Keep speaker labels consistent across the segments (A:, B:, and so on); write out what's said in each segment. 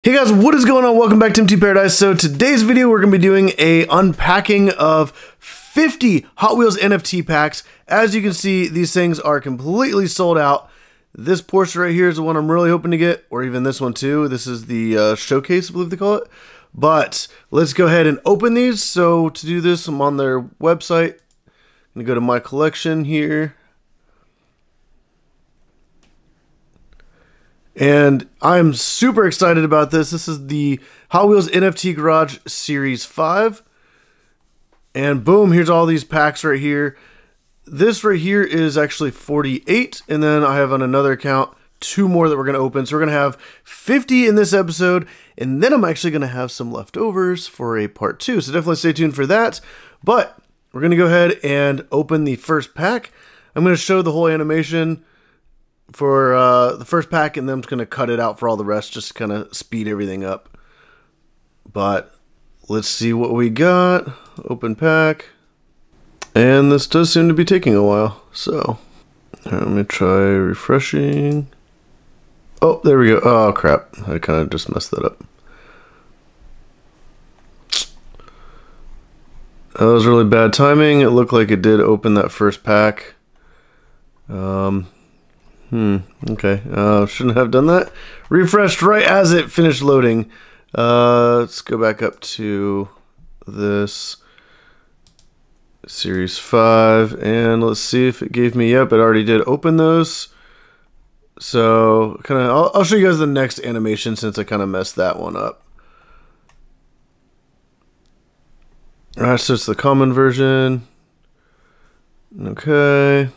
A: Hey guys, what is going on? Welcome back to NFT Paradise. So today's video, we're going to be doing a unpacking of 50 Hot Wheels NFT packs. As you can see, these things are completely sold out. This Porsche right here is the one I'm really hoping to get, or even this one too. This is the showcase, I believe they call it. But let's go ahead and open these. So to do this, I'm on their website. I'm going to go to my collection here. And I'm super excited about this. This is the Hot Wheels NFT Garage Series 5. And boom, here's all these packs right here. This right here is actually 48. And then I have on another account 2 more that we're going to open. So we're going to have 50 in this episode. And then I'm actually going to have some leftovers for a part 2. So definitely stay tuned for that. But we're going to go ahead and open the first pack. I'm going to show the whole animation for the first pack, and then I'm just going to cut it out for all the rest, just kind of speed everything up. But let's see what we got. Open pack. And this does seem to be taking a while, so let me try refreshing. Oh, there we go. Oh, crap. I kind of just messed that up. That was really bad timing. It looked like it did open that first pack. Okay. Shouldn't have done that. Refreshed right as it finished loading. Let's go back up to this Series 5 and let's see if it gave me, yep, it already did open those. So I'll show you guys the next animation since I kind of messed that one up. Alright, so it's the common version. Okay.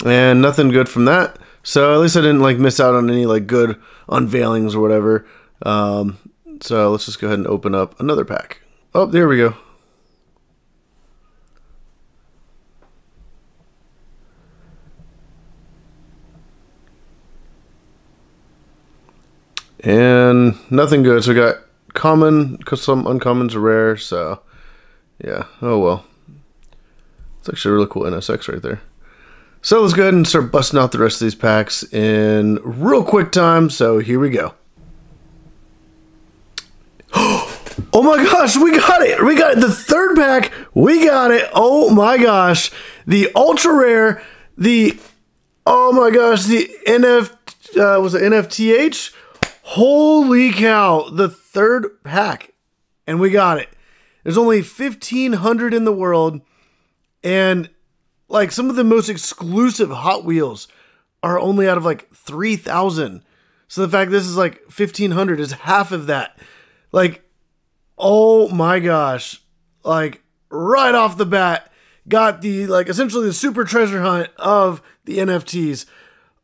A: And nothing good from that. So at least I didn't miss out on any good unveilings or whatever. So let's just go ahead and open up another pack. Oh, there we go. And nothing good. So we got common, because some uncommons are rare. So yeah, oh well. It's actually a really cool NSX right there. So let's go ahead and start busting out the rest of these packs in real quick time. So here we go. Oh my gosh, we got it. We got it. The third pack, we got it. Oh my gosh. The ultra rare, oh my gosh, the was it NFTH? Holy cow, the third pack. And we got it. There's only 1,500 in the world. And some of the most exclusive Hot Wheels are only out of 3,000. So the fact this is 1,500 is half of that. Oh my gosh. Right off the bat, got the essentially the super treasure hunt of the NFTs.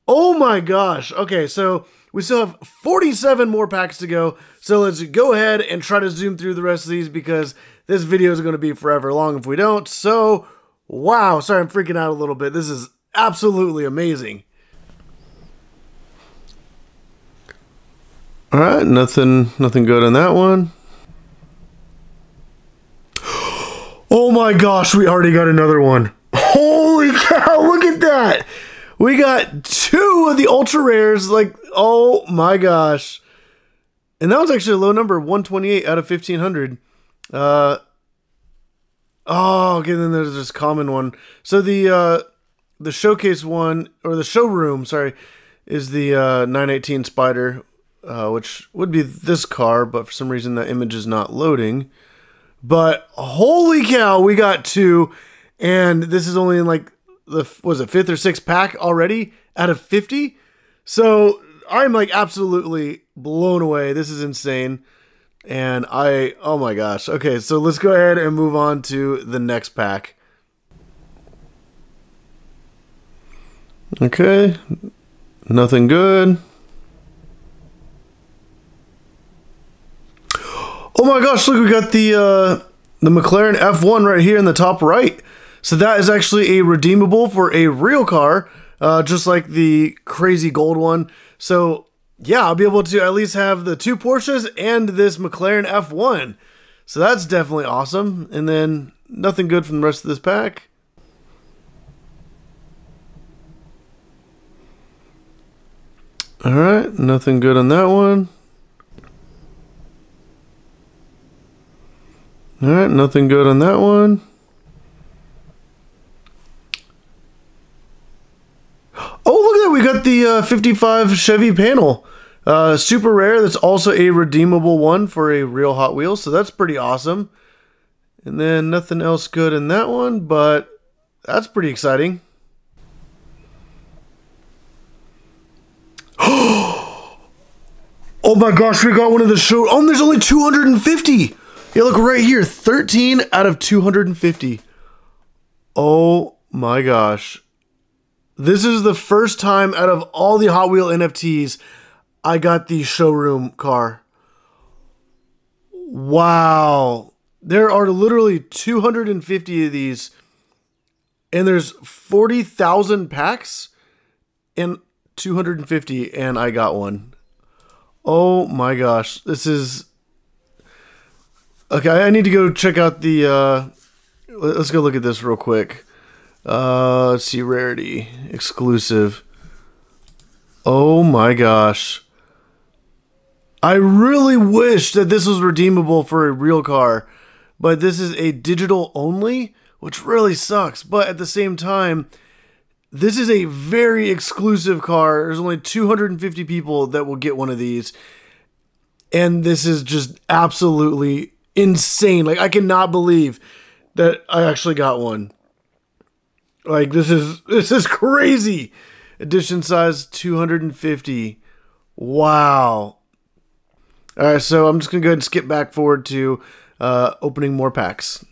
A: Oh my gosh. Okay, so we still have 47 more packs to go. So let's go ahead and try to zoom through the rest of these because this video is going to be forever long if we don't. So wow, sorry, I'm freaking out a little bit. This is absolutely amazing. All right, nothing good on that one. Oh my gosh, we already got another one. Holy cow, look at that. We got 2 of the ultra rares, oh my gosh. And that was actually a low number, 128 out of 1,500. Oh, okay, then there's this common one. So the showcase one, or the showroom, sorry, is the 918 Spider, which would be this car, but for some reason that image is not loading. But holy cow, we got 2, and this is only in the, was it 5th or 6th pack already out of 50? So I'm absolutely blown away. This is insane. And oh my gosh. Okay, so let's go ahead and move on to the next pack. Okay, nothing good. Oh my gosh, look, we got the McLaren F1 right here in the top right. So that is actually a redeemable for a real car, just like the crazy gold one. So yeah, I'll be able to at least have the 2 Porsches and this McLaren F1. So that's definitely awesome. And then nothing good from the rest of this pack. All right, nothing good on that one. All right, nothing good on that one. Oh, look at that. We got the 55 Chevy panel. Super rare. That's also a redeemable one for a real Hot Wheels. So that's pretty awesome. And then nothing else good in that one, but that's pretty exciting. Oh my gosh, we got one of the show. Oh, there's only 250. Yeah, look right here. 13 out of 250. Oh my gosh. This is the first time out of all the Hot Wheel NFTs I got the showroom car. Wow. There are literally 250 of these. And there's 40,000 packs and 250, and I got one. Oh my gosh. This is... Okay, I need to go check out the... Let's go look at this real quick. Let's see, rarity, exclusive. Oh my gosh. I really wish that this was redeemable for a real car, but this is a digital only, which really sucks. But at the same time, this is a very exclusive car. There's only 250 people that will get one of these. And this is just absolutely insane. Like, I cannot believe that I actually got one. Like, this is crazy. Edition size 250. Wow. All right, so I'm just going to go ahead and skip back forward to opening more packs.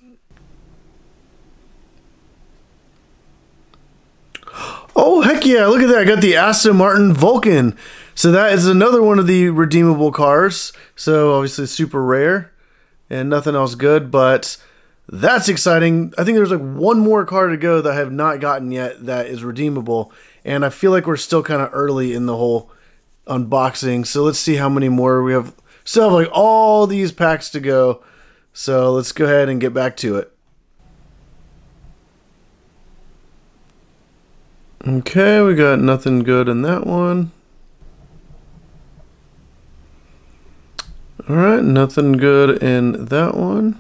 A: Oh, heck yeah. Look at that. I got the Aston Martin Vulcan. So that is another one of the redeemable cars. So obviously super rare and nothing else good, but that's exciting. I think there's like one more car to go that I have not gotten yet that is redeemable. And I feel like we're still kind of early in the whole unboxing. So let's see how many more we have. Still have like all these packs to go. So let's go ahead and get back to it. Okay, we got nothing good in that one. Alright, nothing good in that one.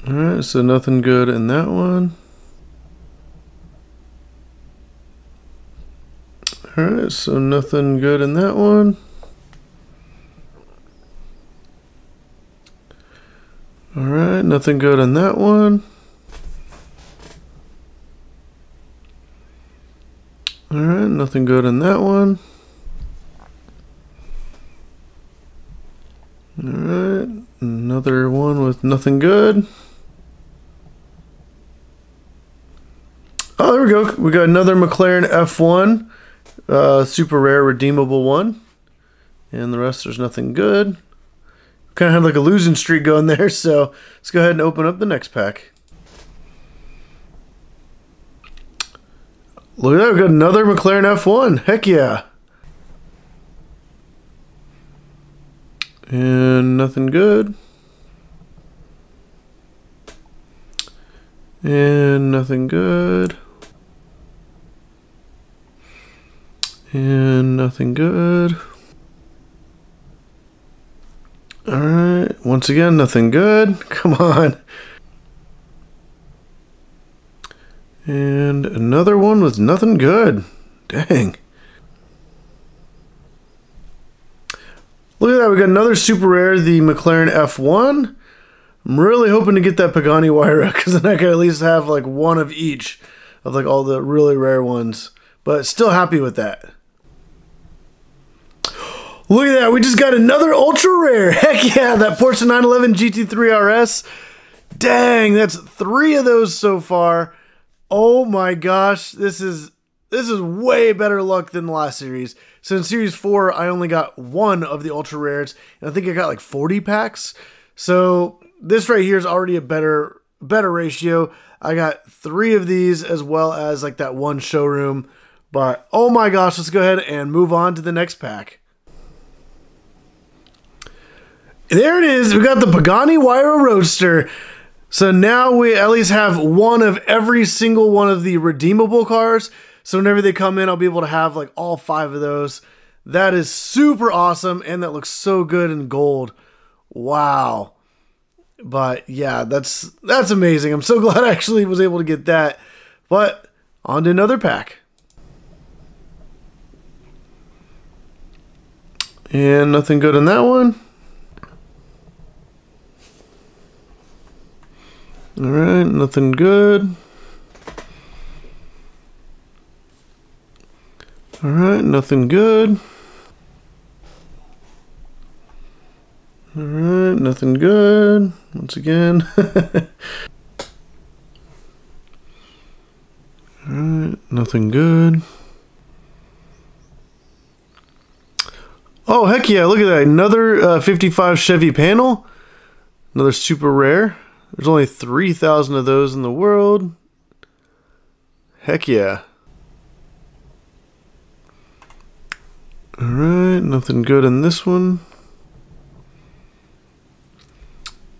A: Alright, so nothing good in that one. Alright, so nothing good in that one. Alright, nothing good in that one. Alright, nothing good in that one. Alright, another one with nothing good. Oh, there we go. We got another McLaren F1. Super rare, redeemable one. And the rest, there's nothing good. Kind of had like a losing streak going there, so let's go ahead and open up the next pack. Look at that, we got another McLaren F1. Heck yeah. And nothing good. And nothing good. And nothing good. Alright, once again, nothing good. Come on. And another one with nothing good. Dang. Look at that, we got another super rare, the McLaren F1. I'm really hoping to get that Pagani Huayra, because then I can at least have like one of each of like all the really rare ones. But still happy with that. Look at that, we just got another ultra rare. Heck yeah, that Porsche 911 GT3 RS. Dang, that's 3 of those so far. Oh my gosh, this is way better luck than the last series. So in series 4, I only got 1 of the ultra rares, and I think I got like 40 packs. So this right here is already a better ratio. I got 3 of these as well as like that 1 showroom. But oh my gosh, let's go ahead and move on to the next pack. There it is. We got the Pagani Huayra Roadster. So now we at least have 1 of every single one of the redeemable cars. So whenever they come in, I'll be able to have like all 5 of those. That is super awesome, and that looks so good in gold. Wow. But yeah, that's amazing. I'm so glad I actually was able to get that. But on to another pack. And nothing good in that one. Alright, nothing good. Alright, nothing good. Alright, nothing good. Once again. Alright, nothing good. Oh, heck yeah, look at that. Another 55 Chevy panel. Another super rare. There's only 3,000 of those in the world. Heck yeah. Alright, nothing good in this one.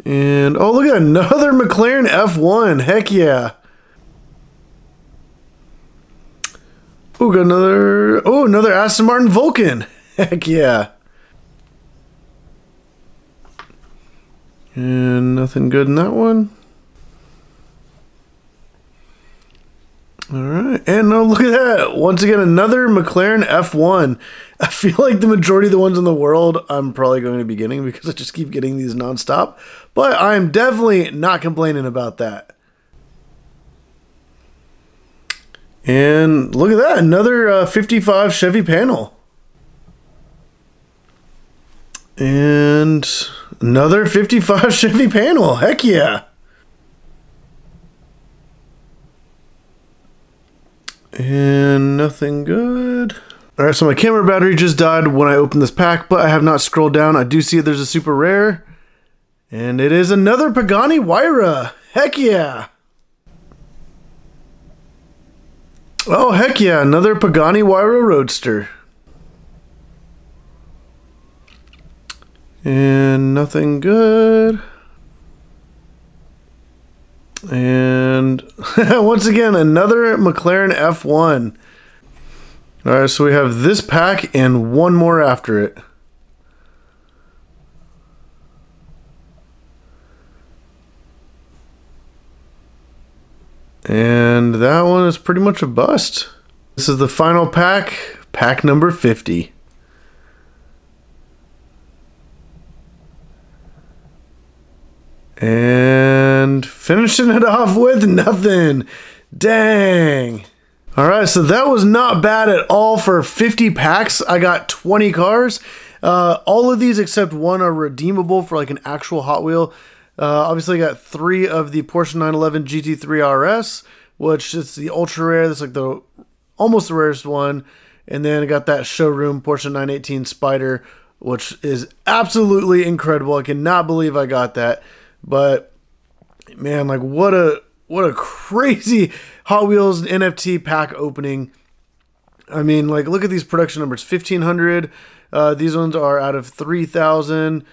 A: And, oh, look at another McLaren F1. Heck yeah. Oh, got another Aston Martin Vulcan. Heck yeah. And nothing good in that one. Alright, and oh, look at that. Once again, another McLaren F1. I feel like the majority of the ones in the world I'm probably going to be getting because I just keep getting these nonstop. But I'm definitely not complaining about that. And look at that, another 55 Chevy panel. And another 55 Chevy panel. Heck yeah. And nothing good. Alright, so my camera battery just died when I opened this pack, but I have not scrolled down. I do see there's a super rare. And it is another Pagani Huayra. Heck yeah. Oh, heck yeah. Another Pagani Huayra Roadster. And nothing good. And once again, another McLaren F1. Alright, so we have this pack and one more after it. And that one is pretty much a bust. This is the final pack, pack number 50. And finishing it off with nothing. Dang. Alright, so that was not bad at all for 50 packs. I got 20 cars. All of these except one are redeemable for like an actual Hot Wheel. Obviously I got 3 of the Porsche 911 GT3 RS, which is the ultra rare. That's like the almost the rarest one. And then I got that showroom Porsche 918 Spider, which is absolutely incredible. I cannot believe I got that. But man, like what a crazy Hot Wheels NFT pack opening. I mean, like look at these production numbers. 1,500. These ones are out of 3,000.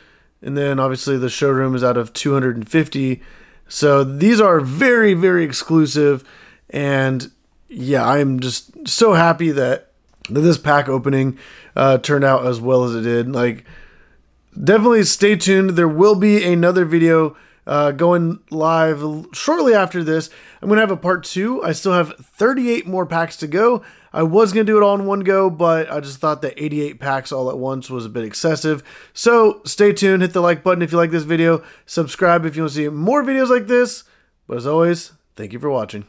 A: And then obviously the showroom is out of 250. So these are very, very exclusive. And yeah, I'm just so happy that this pack opening turned out as well as it did. Like, definitely stay tuned. There will be another video going live shortly after this. I'm going to have a part 2. I still have 38 more packs to go. I was going to do it all in one go, but I just thought that 88 packs all at once was a bit excessive. So stay tuned. Hit the like button if you like this video. Subscribe if you want to see more videos like this. But as always, thank you for watching.